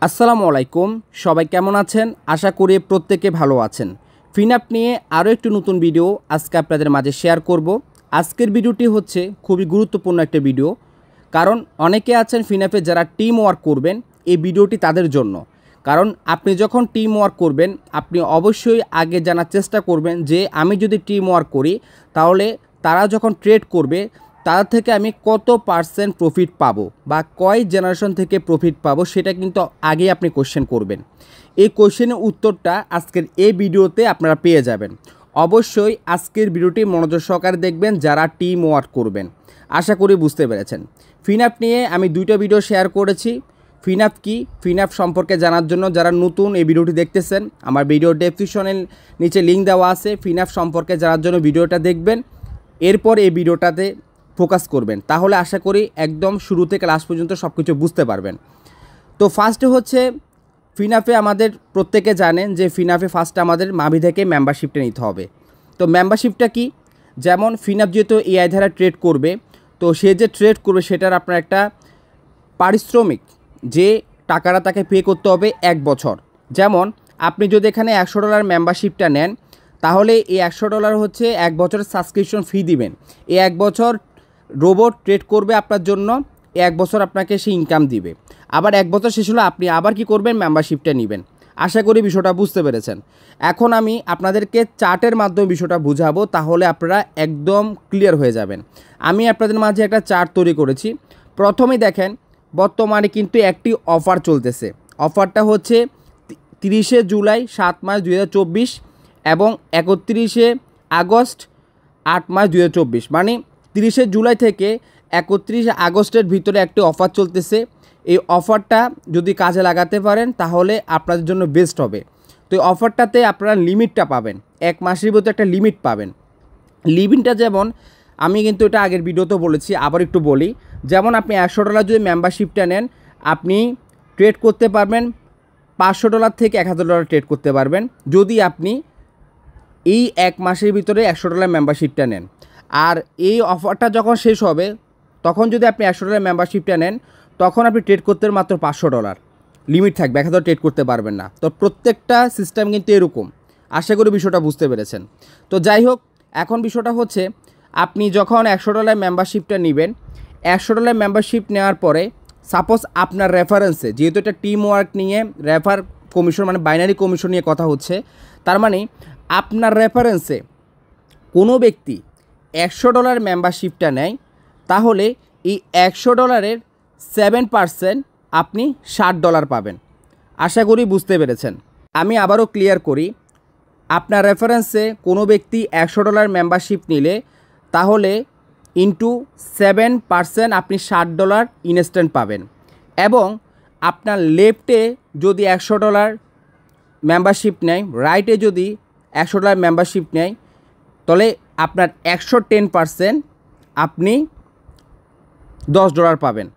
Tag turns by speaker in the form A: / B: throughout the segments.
A: আসসালামু আলাইকুম, সবাই কেমন আছেন? আশা করি প্রত্যেকে ভালো আছেন। ফিনঅ্যাপ নিয়ে আরও একটি নতুন ভিডিও আজকে আপনাদের মাঝে শেয়ার করব। আজকের ভিডিওটি হচ্ছে খুবই গুরুত্বপূর্ণ একটা ভিডিও, কারণ অনেকে আছেন ফিনঅ্যাপে যারা টিম ওয়ার্ক করবেন, এই ভিডিওটি তাদের জন্য। কারণ আপনি যখন টিম ওয়ার্ক করবেন, আপনি অবশ্যই আগে জানার চেষ্টা করবেন যে আমি যদি টিম ওয়ার্ক করি তাহলে তারা যখন ট্রেড করবে তার থেকে আমি কত পার্সেন্ট প্রফিট পাবো বা কয় জেনারেশন থেকে প্রফিট পাবো, সেটা কিন্তু আগে আপনি কোশ্চেন করবেন। এই কোশ্চেনের উত্তরটা আজকের এই ভিডিওতে আপনারা পেয়ে যাবেন। অবশ্যই আজকের ভিডিওটি মনোযোগ সহকারে দেখবেন যারা টিম ওয়ার্ক করবেন। আশা করি বুঝতে পেরেছেন। ফিনঅ্যাপ নিয়ে আমি দুইটা ভিডিও শেয়ার করেছি। ফিনঅ্যাপ কি, ফিনঅ্যাপ সম্পর্কে জানার জন্য যারা নতুন এই ভিডিওটি দেখতেছেন, আমার ভিডিও ডেসক্রিপশনের নিচে লিঙ্ক দেওয়া আছে। ফিনঅ্যাপ সম্পর্কে জানার জন্য ভিডিওটা দেখবেন, এরপর এই ভিডিওটাতে ফোকাস করবেন, তাহলে আশা করি একদম শুরু থেকে লাস্ট পর্যন্ত সব কিছু বুঝতে পারবেন। তো ফার্স্টে হচ্ছে ফিনঅ্যাপে আমাদের প্রত্যেকে জানেন যে ফিনঅ্যাপে ফার্স্টে আমাদের মাভি থেকে মেম্বারশিপটা নিতে হবে। তো মেম্বারশিপটা কি, যেমন ফিনঅ্যাপ যেহেতু এআই দ্বারা ট্রেড করবে, তো সে যে ট্রেড করবে সেটার আপনার একটা পারিশ্রমিক, যে টাকাটা তাকে পে করতে হবে 1 বছর। যেমন আপনি যদি এখানে $100 মেম্বারশিপটা নেন, তাহলে এই $100 হচ্ছে 1 বছরের সাবস্ক্রিপশন ফি দিবেন। এই 1 বছর রোবট ট্রেড করবে আপনার জন্য, 1 বছর আপনাকে সে ইনকাম দিবে। আবার 1 বছর শেষ হলে আপনি আবার কি করবেন, মেম্বারশিপটা নেবেন। আশা করি বিষয়টা বুঝতে পেরেছেন। এখন আমি আপনাদেরকে চার্টের মাধ্যমে বিষয়টা বুঝাবো, তাহলে আপনারা একদম ক্লিয়ার হয়ে যাবেন। আমি আপনাদের মাঝে একটা চার্ট তৈরি করেছি। প্রথমেই দেখেন, বর্তমানে কিন্তু একটি অফার চলতেছে। অফারটা হচ্ছে 30শে জুলাই 7 মাস 2024 এবং 31শে আগস্ট 8 মাস 2024, মানে 30শে জুলাই থেকে 31শে আগস্টের ভিতরে একটি অফার চলতেছে। এই অফারটা যদি কাজে লাগাতে পারেন তাহলে আপনাদের জন্য বেস্ট হবে। তো এই অফারটাতে আপনারা লিমিটটা পাবেন, 1 মাসের ভিতরে একটা লিমিট পাবেন। লিমিটটা যেমন, আমি কিন্তু এটা আগের ভিডিওতে বলেছি, আবার একটু বলি। যেমন আপনি $100 যদি মেম্বারশিপটা নেন, আপনি ট্রেড করতে পারবেন $500 থেকে $1000 ট্রেড করতে পারবেন, যদি আপনি এই 1 মাসের ভিতরে $100 মেম্বারশিপটা নেন। আর এই অফারটা যখন শেষ হবে, তখন যদি আপনি $100 মেম্বারশিপটা নেন, তখন আপনি ট্রেড করতে মাত্র $500 লিমিট থাকবে, 1000 ট্রেড করতে পারবেন না। তো প্রত্যেকটা সিস্টেম কিন্তু এরকম। আশা করি বিষয়টা বুঝতে পেরেছেন। তো যাই হোক, এখন বিষয়টা হচ্ছে আপনি যখন $100 মেম্বারশিপটা নেবেন, $100 মেম্বারশিপ নেওয়ার পরে সাপোজ আপনার রেফারেন্সে, যেহেতু এটা টিম ওয়ার্ক নিয়ে রেফার কমিশন মানে বাইনারি কমিশন নিয়ে কথা হচ্ছে, তার মানে আপনার রেফারেন্সে কোনো ব্যক্তি $100 মেম্বারশিপটা নেয়, তাহলে এই $100 7% আপনি $60 পাবেন। আশা করি বুঝতে পেরেছেন। আমি আবারও ক্লিয়ার করি, আপনার রেফারেন্সে কোনো ব্যক্তি $100 মেম্বারশিপ নিলে তাহলে ইন্টু 7% আপনি $60 ইনস্ট্যান্ট পাবেন। এবং আপনার লেফটে যদি $100 মেম্বারশিপ নেয়, রাইটে যদি $100 মেম্বারশিপ নেয়, তাহলে আপনার 110% আপনি $10 পাবেন।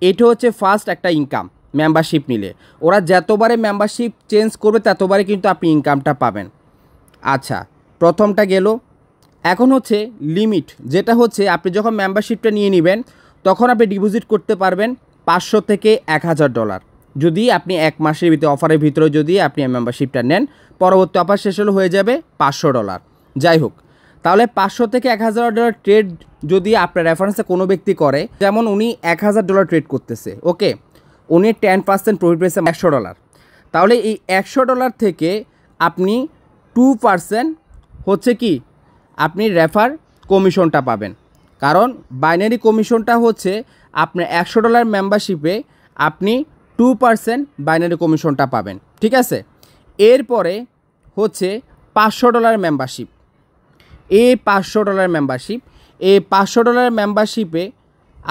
A: এটা হচ্ছে ফার্স্ট একটা ইনকাম মেম্বারশিপ নিলে। ওরা যতবারে মেম্বারশিপ চেঞ্জ করবে ততবারে কিন্তু আপনি ইনকামটা পাবেন। আচ্ছা, প্রথমটা গেল। এখন হচ্ছে লিমিট, যেটা হচ্ছে আপনি যখন মেম্বারশিপটা নিয়ে নেবেন তখন আপনি ডিপোজিট করতে পারবেন $500 থেকে $1000, যদি আপনি 1 মাসের ভিতরে অফারের ভিতরে যদি আপনি মেম্বারশিপটা নেন। পরবর্তী অফার শেষ হলে হয়ে যাবে $500। যাই হোক, তাহলে $500 থেকে $1000 ট্রেড যদি আপনার রেফারেন্সে কোনো ব্যক্তি করে, যেমন উনি $1000 ট্রেড করতেছে, ওকে, উনি 10% প্রফিট পেয়েছে $100, তাহলে এই $100 থেকে আপনি 2% হচ্ছে কি আপনি রেফার কমিশনটা পাবেন। কারণ বাইনারি কমিশনটা হচ্ছে আপনার $100 মেম্বারশিপে আপনি 2% বাইনারি কমিশনটা পাবেন, ঠিক আছে। এরপরে হচ্ছে $500 মেম্বারশিপ। এই $500 মেম্বারশিপ, এই $500 মেম্বারশিপে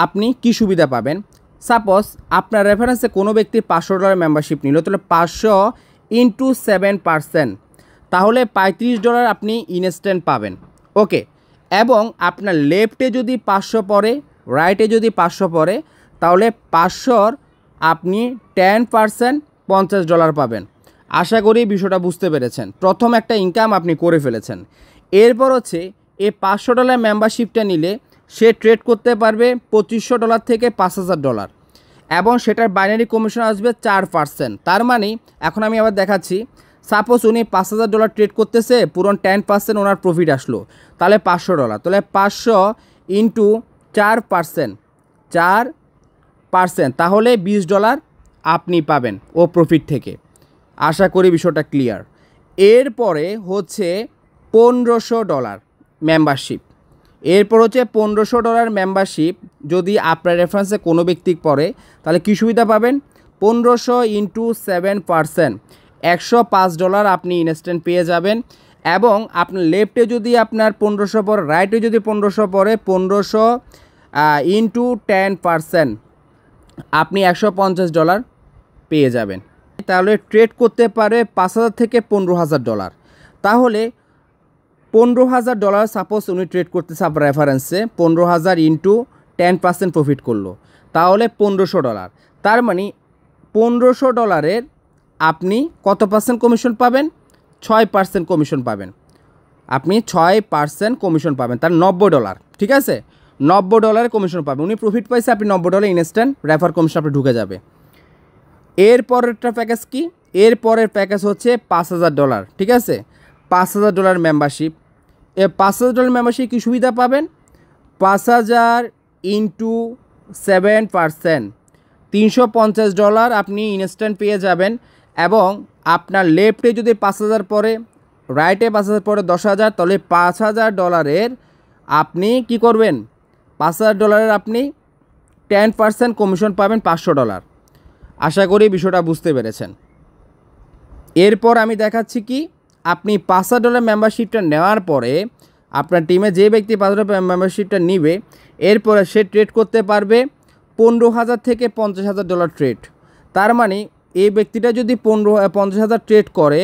A: আপনি কি সুবিধা পাবেন। সাপোজ আপনার রেফারেন্সে কোনো ব্যক্তি $500 মেম্বারশিপ নিল, তাহলে 500 ইন্টু 7%, তাহলে $35 আপনি ইনস্ট্যান্ট পাবেন, ওকে। এবং আপনার লেফটে যদি 500 পড়ে, রাইটে যদি 500 পড়ে, তাহলে 500 আপনি 10% $50 পাবেন। আশা করি বিষয়টা বুঝতে পেরেছেন। প্রথম একটা ইনকাম আপনি করে ফেলেছেন। এরপর হচ্ছে এই $500 মেম্বারশিপটা নিলে সে ট্রেড করতে পারবে $2500 থেকে $5000। এবং সেটার বাইনারি কমিশন আসবে 4%। তার মানে এখন আমি আবার দেখাচ্ছি, সাপোজ উনি $5,000 ট্রেড করতেছে, পুরো 10% ওনার প্রফিট আসলো, তাহলে $500, তাহলে 500 ইন্টু 4%, 4%, তাহলে $20 আপনি পাবেন ও প্রফিট থেকে। আশা করি বিষয়টা ক্লিয়ার। এরপরে হচ্ছে $1,500 মেম্বারশিপ। এরপর হচ্ছে $1,500 মেম্বারশিপ যদি আপনার রেফারেন্সে কোনো ব্যক্তি পড়ে, তাহলে কী সুবিধা পাবেন? 1500 ইন্টু 7%, $105 আপনি ইনস্ট্যান্ট পেয়ে যাবেন। এবং আপনার লেফটে যদি আপনার 1500 পড়ে, রাইটে যদি 1500 পড়ে, 1500 ইন্টু 10%, আপনি $150 পেয়ে যাবেন। তাহলে ট্রেড করতে পারে 5,000 থেকে $15,000। তাহলে $15,000 সাপোজ উনি ট্রেড করতেছে আপনার রেফারেন্সে, 15,000 ইন্টু 10% প্রফিট করলো, তাহলে $1,500। তার মানে $1,500 আপনি কত পার্সেন্ট কমিশন পাবেন? 6% কমিশন পাবেন। আপনি 6% কমিশন পাবেন, তার $90, ঠিক আছে? $90 কমিশন পাবেন। উনি প্রফিট পাইছে, আপনি $90 ইনস্ট্যান্ট রেফার কমিশন আপনি ঢুকে যাবে। এরপরেরটা প্যাকেজ কি? এরপরের প্যাকেজ হচ্ছে $5,000, ঠিক আছে? $5,000 মেম্বারশিপ। $5,000 মেম্বারশিপ কী সুবিধা পাবেন? 5,000 ইন্টু 7%, $350 আপনি ইনস্ট্যান্ট পেয়ে যাবেন। এবং আপনার লেফটে যদি 5,000 পড়ে, রাইটে 5,000 পড়ে 10,000, তাহলে $5,000 আপনি কি করবেন? $5,000 আপনি 10% কমিশন পাবেন, $500। আশা করি বিষয়টা বুঝতে পেরেছেন। এরপর আমি দেখাচ্ছি কি, আপনি $5,000 মেম্বারশিপটা নেওয়ার পরে আপনার টিমে যে ব্যক্তি $5,000 মেম্বারশিপটা নিবে, এরপরে সে ট্রেড করতে পারবে 15,000 থেকে $50,000 ট্রেড। তার মানে এই ব্যক্তিটা যদি 50,000 ট্রেড করে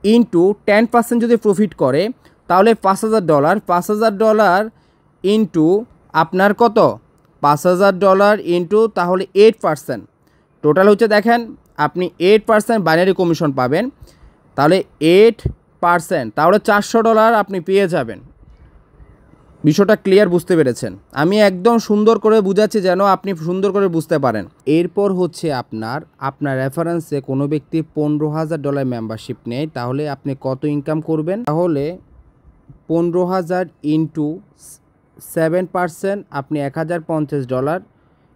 A: ইন্টু 10% যদি প্রফিট করে, তাহলে $5,000 ইন্টু আপনার কত? $5,000 ইন্টু তাহলে 8%, টোটাল হচ্ছে দেখেন আপনি 8% বাইনারি কমিশন পাবেন, তাহলে 8%, তাহলে $400 আপনি পেয়ে যাবেন। বিষয়টা ক্লিয়ার বুঝতে পেরেছেন? আমি একদম সুন্দর করে বুঝাচ্ছি যেন আপনি সুন্দর করে বুঝতে পারেন। এরপর হচ্ছে আপনার রেফারেন্সে কোনো ব্যক্তি $15,000 মেম্বারশিপ নেয়, তাহলে আপনি কত ইনকাম করবেন? তাহলে 15,000 ইন্টু 7%, আপনি $1,050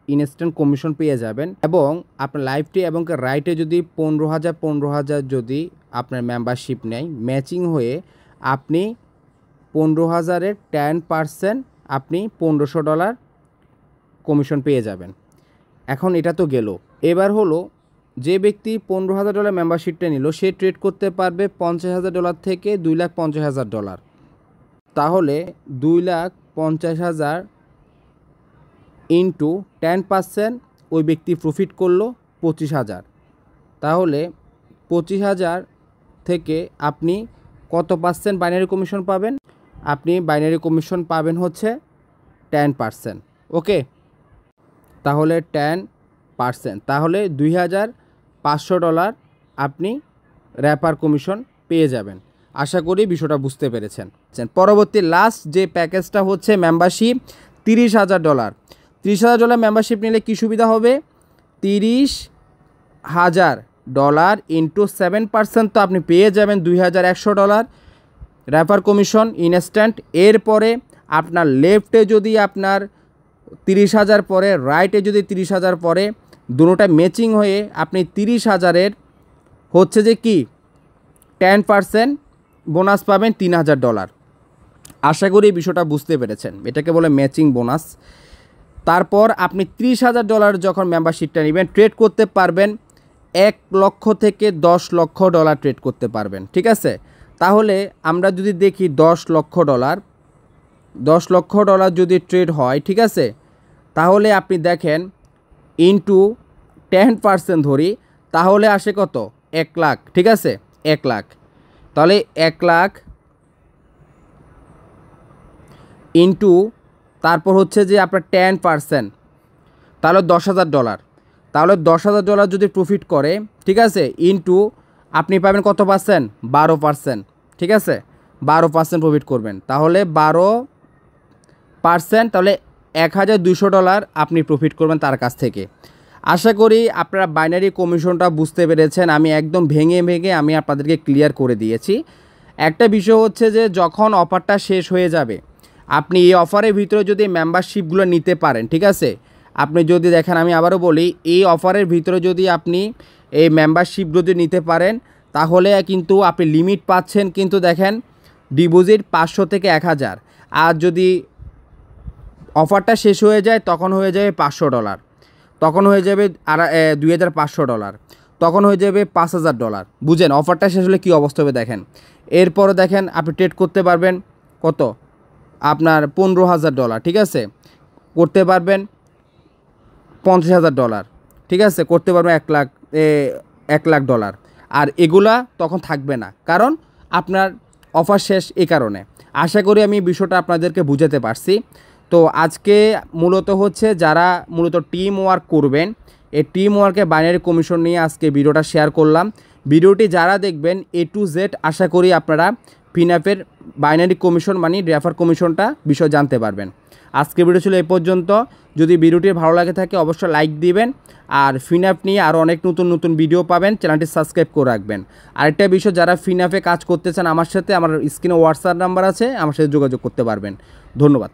A: ইনস্ট্যান্ট কমিশন পেয়ে যাবেন। এবং আপনার লাইফটি এবং রাইটে যদি 15,000 যদি আপনার মেম্বারশিপ নেয়, ম্যাচিং হয়ে আপনি 15,000-এর 10% আপনি $1,500 কমিশন পেয়ে যাবেন। এখন এটা তো গেল। এবার হলো যে ব্যক্তি $15,000 মেম্বারশিপটা নিল, সে ট্রেড করতে পারবে $50,000 থেকে $2,50,000। তাহলে $2,50,000 ইন্টু 10%, ওই ব্যক্তি প্রফিট করলো 25,000। তাহলে 25,000 থেকে আপনি কত পার্সেন্ট বাইনারি কমিশন পাবেন? আপনি বাইনারি কমিশন পাবেন হচ্ছে 10%। ওকে, তাহলে 10%, তাহলে $2,500 আপনি র্যাপার কমিশন পেয়ে যাবেন। আশা করি বিষয়টা বুঝতে পেরেছেন। পরবর্তী লাস্ট যে প্যাকেজটা হচ্ছে মেম্বারশিপ $30,000। $30,000 মেম্বারশিপ নিলে কী সুবিধা হবে? $30,000 ইন্টু 7%, তো আপনি পেয়ে যাবেন $2,100 রেফার কমিশন ইনস্ট্যান্ট। এরপরে আপনার লেফটে যদি আপনার 30,000 পরে, রাইটে যদি 30,000 পরে, দুটোটা ম্যাচিং হয়ে আপনি 30,000-এর হচ্ছে যে কি 10% বোনাস পাবেন, $3,000। আশা করি বিষয়টা বুঝতে পেরেছেন, এটাকে বলে ম্যাচিং বোনাস। তারপর আপনি $30,000 যখন মেম্বারশিপটা নেবেন, ট্রেড করতে পারবেন 1 লক্ষ থেকে 10 লক্ষ ডলার ট্রেড করতে পারবেন, ঠিক আছে? তাহলে আমরা যদি দেখি $10 লক্ষ, $10 লক্ষ যদি ট্রেড হয়, ঠিক আছে, তাহলে আপনি দেখেন ইন্টু 10% ধরি, তাহলে আসে কত? 1 লাখ, ঠিক আছে? 1 লাখ, তাহলে 1 লাখ ইন্টু তারপর হচ্ছে যে আপনার 10%, তাহলে $10,000। তাহলে $10,000 যদি প্রফিট করে, ঠিক আছে, ইন্টু আপনি পাবেন কত পার্সেন্ট? 12%, ঠিক আছে? 12% প্রফিট করবেন, তাহলে 12%, তাহলে $1200 আপনি প্রফিট করবেন তার কাছ থেকে। আশা করি আপনারা বাইনারি কমিশনটা বুঝতে পেরেছেন। আমি একদম ভেঙে ভেঙে আমি আপনাদেরকে ক্লিয়ার করে দিয়েছি। একটা বিষয় হচ্ছে যে যখন অফারটা শেষ হয়ে যাবে, আপনি এই অফারের ভিতরে যদি মেম্বারশিপগুলো নিতে পারেন, ঠিক আছে, আপনি যদি দেখেন, আমি আবারও বলি, এই অফারের ভিতরে যদি আপনি এই মেম্বারশিপগুলো যদি নিতে পারেন তাহলে কিন্তু আপনি লিমিট পাচ্ছেন। কিন্তু দেখেন ডিপোজিট 500 থেকে 1000, আর যদি অফারটা শেষ হয়ে যায় তখন হয়ে যাবে $500, তখন হয়ে যাবে $2500, তখন হয়ে যাবে $5000। বুঝেন অফারটা শেষ হলে কী অবস্থা হবে দেখেন। এরপরে দেখেন আপনি ট্রেড করতে পারবেন কত, আপনার $15000, ঠিক আছে, করতে পারবেন $50000, ঠিক আছে, করতে পারবেন $1,00,000। আর এগুলা তখন থাকবে না, কারণ আপনার অফার শেষ। এই কারণে আশা করি আমি বিষয়টা আপনাদেরকে বুঝাতে পারছি। তো আজকে মূলত হচ্ছে যারা মূলত টিম ওয়ার্ক করবেন, এই টিম ওয়ার্কে বাইনারি কমিশন নিয়ে আজকে ভিডিওটা শেয়ার করলাম। ভিডিওটি যারা দেখবেন A to Z আশা করি আপনারা ফিনাফের বাইনারি কমিশন মানে রেফার কমিশনটা বিষয় জানতে পারবেন। আজকে ভিডিও ছিল এই পর্যন্ত। যদি ভিডিওটি ভালো লাগে থাকে অবশ্যই লাইক দিবেন, আর ফিনাফ নিয়ে আরও অনেক নতুন নতুন ভিডিও পাবেন, চ্যানেলটি সাবস্ক্রাইব করে রাখবেন। আরেকটা বিষয়, যারা ফিনাফে কাজ করতে চান আমার সাথে, আমার স্ক্রিনে হোয়াটসঅ্যাপ নাম্বার আছে, আমার সাথে যোগাযোগ করতে পারবেন। ধন্যবাদ।